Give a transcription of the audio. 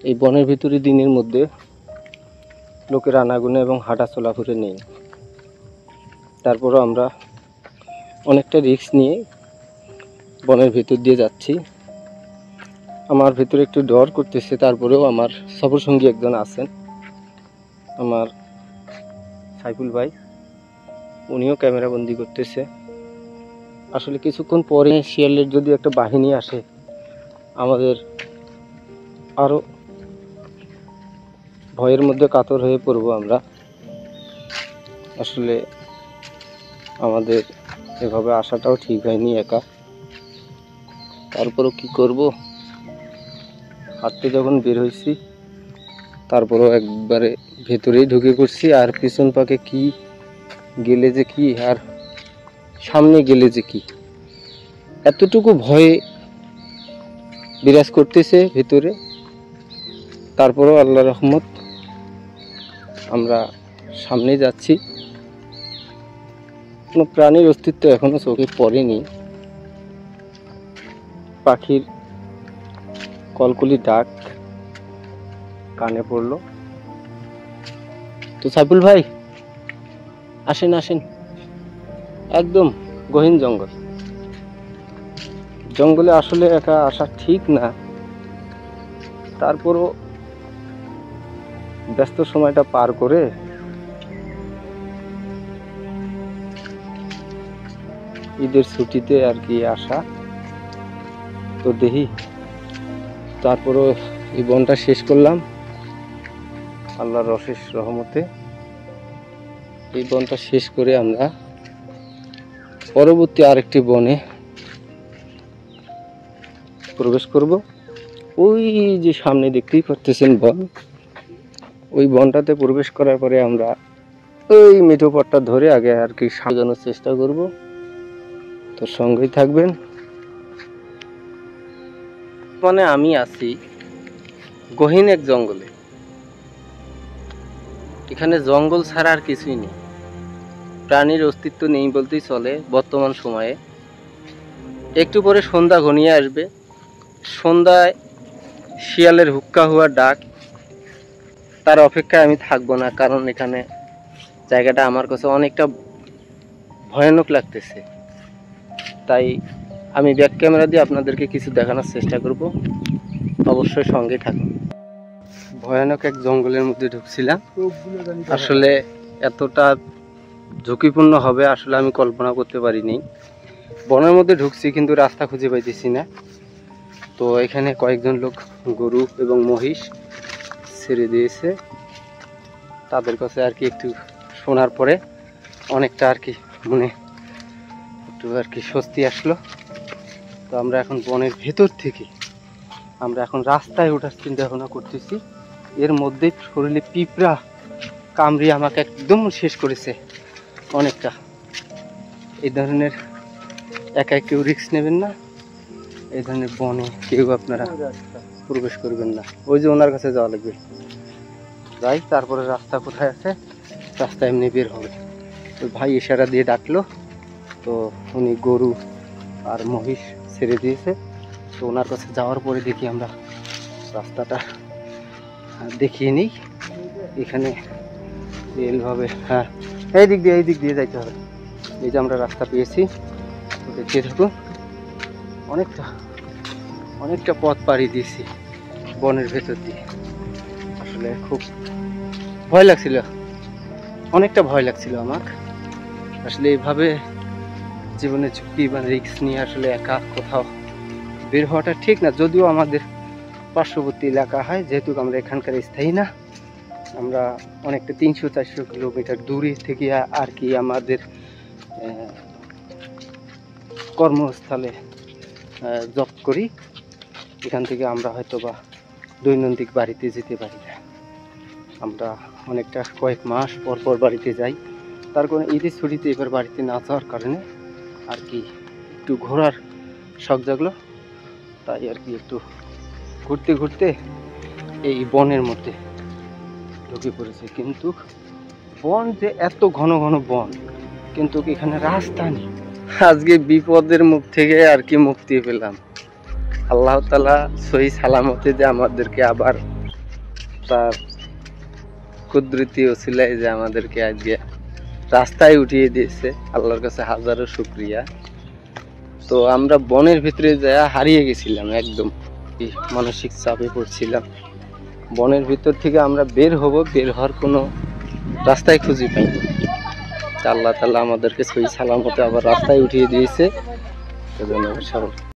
এই বনের ভিতরে দিনের মধ্যে লোকের আনাগোনা এবং হাঁটা চলাফেরা নেই। তারপরও আমরা অনেকটা রিস্ক নিয়ে বনের ভিতর দিয়ে যাচ্ছি। আমার ভিতরে একটু ডর করতেছে, তারপরেও আমার সফরসঙ্গী একজন আছেন, আমার সাইফুল ভাই, উনিও ক্যামেরা বন্দি করতেছে। আসলে কিছুক্ষণ পরে শিয়ালের যদি একটা বাহিনী আসে আমাদের আরও ভয়ের মধ্যে কাতর হয়ে পড়ব আমরা। আসলে আমাদের এভাবে আসাটাও ঠিক হয়নি একা, তারপরও কি করব, হাঁটতে যখন বের হয়েছি তারপরও একবারে ভেতরেই ঢুকে পড়ছি। আর পিছন পাকে কি গেলে যে কি আর সামনে গেলে যে কি, এতটুকু ভয়ে বিরাজ করতেছে ভিতরে। তারপরও আল্লাহর রহমত আমরা সামনে যাচ্ছি। কোনো প্রাণীর অস্তিত্ব এখনো চোখে পড়েনি। পাখির কলকলি ডাক কানে পড়লো। তো সাইফুল ভাই আসেন আসেন, একদম গহীন জঙ্গল। জঙ্গলে আসলে একা আসা ঠিক না, তারপরও ব্যস্ত সময়টা পার করে ঈদের ছুটিতে আর কি আসা। তো দেখি, তারপরও এই বনটা শেষ করলাম আল্লাহর অশেষ রহমতে। এই বনটা শেষ করে আমরা পরবর্তী আরেকটি বনে প্রবেশ করব। ওই যে সামনে দেখতেই পাচ্ছেন বন, ওই বনটাতে প্রবেশ করার পরে আমরা ওই মিঠো পথটা ধরে আগে আর কি সাজানোর চেষ্টা করব। তো সঙ্গেই থাকবেন। মানে আমি আছি গহীন এক জঙ্গলে। এখানে জঙ্গল ছাড়া আর কিছুই নেই, প্রাণীর অস্তিত্ব নেই বলতেই চলে বর্তমান সময়ে। একটু পরে সন্ধ্যা ঘনিয়ে আসবে, সন্ধ্যায় শিয়ালের হুক্কা হওয়ার ডাক, তার অপেক্ষায় আমি থাকবো না, কারণ এখানে জায়গাটা আমার কাছে অনেকটা ভয়ানক লাগতেছে। তাই আমি ব্যাক ক্যামেরা দিয়ে আপনাদেরকে কিছু দেখানোর চেষ্টা করব, অবশ্যই সঙ্গে থাকুন। ভয়ানক এক জঙ্গলের মধ্যে ঢুকছিলাম, আসলে এতটা ঝুঁকিপূর্ণ হবে আসলে আমি কল্পনা করতে পারিনি। বনের মধ্যে ঢুকছি কিন্তু রাস্তা খুঁজে পাইতেছি না। তো এখানে কয়েকজন লোক গরু এবং মহিষ ছেড়ে দিয়েছে, তাদের কাছে আর কি একটু শোনার পরে অনেকটা আর কি মনে একটু আর কি স্বস্তি আসলো। তো আমরা এখন বনের ভেতর থেকে আমরা এখন রাস্তায় ওঠার চিন্তা ভাবনা করতেছি। এর মধ্যে শরীরে পিঁপড়া কামড়িয়ে আমাকে একদম শেষ করেছে অনেকটা। এই ধরনের একা কেউ রিস্ক নেবেন না, এই ধরনের বনে কেউ আপনারা প্রবেশ করবেন না। ওই যে ওনার কাছে যাওয়া লাগবে, যাই তারপরে রাস্তা কোথায় আছে, রাস্তা এমনি বের হবে। তো ভাই ইশারা দিয়ে ডাকলো, তো উনি গরু আর মহিষ ছেড়ে দিয়েছে। তো ওনার কাছে যাওয়ার পরে দেখি আমরা রাস্তাটা দেখিয়ে নিই। এখানে রেলভাবে, হ্যাঁ এই দিক দিয়ে যাইতে হবে। এই যে আমরা রাস্তা পেয়েছি, তো দেখিয়ে থাকুন। অনেকটা পথ পাড়ি দিয়েছি বনের ভেতর দিয়ে। আসলে খুব ভয় লাগছিল, অনেকটা ভয় লাগছিল আমার। আসলে এইভাবে জীবনে ঝুঁকি বা রিস্ক নিয়ে আসলে একা কোথাও বের হওয়াটা ঠিক না। যদিও আমাদের পার্শ্ববর্তী এলাকা হয়, যেহেতু আমরা এখানকার স্থায়ী না, আমরা অনেকটা 300-400 কিলোমিটার দূরে থেকে আর কি আমাদের কর্মস্থলে জব করি। এখান থেকে আমরা হয়তো বা দৈনন্দিন বাড়িতে যেতে পারি না, আমরা অনেকটা কয়েক মাস পর পর বাড়িতে যাই। তার কারণে ঈদের ছুটিতে এবার বাড়িতে না যাওয়ার কারণে আর কি একটু ঘোরার শখ জাগলো। তাই আর কি একটু ঘুরতে ঘুরতে এই বনের মধ্যে ঢুকে পড়েছে। কিন্তু বন যে এত ঘন ঘন বন, কিন্তু এখানে রাস্তা নেই। আজকে বিপদের মুখ থেকে আর কি মুক্তি পেলাম। আল্লাহ তাআলা সহি সালামতে যে আমাদেরকে আবার তার কুদরতি ওসিলায় যে আমাদেরকে আজকে রাস্তায় উঠিয়ে দিয়েছে, আল্লাহর কাছে হাজারো শুকরিয়া। তো আমরা বনের ভিতরে যা হারিয়ে গেছিলাম, একদম মানসিক চাপে পড়ছিলাম। বনের ভিতর থেকে আমরা বের হওয়ার কোনো রাস্তায় খুঁজে পাইনি। আল্লাহ তাআলা আমাদেরকে সহি সালামতে আবার রাস্তায় উঠিয়ে দিয়েছে।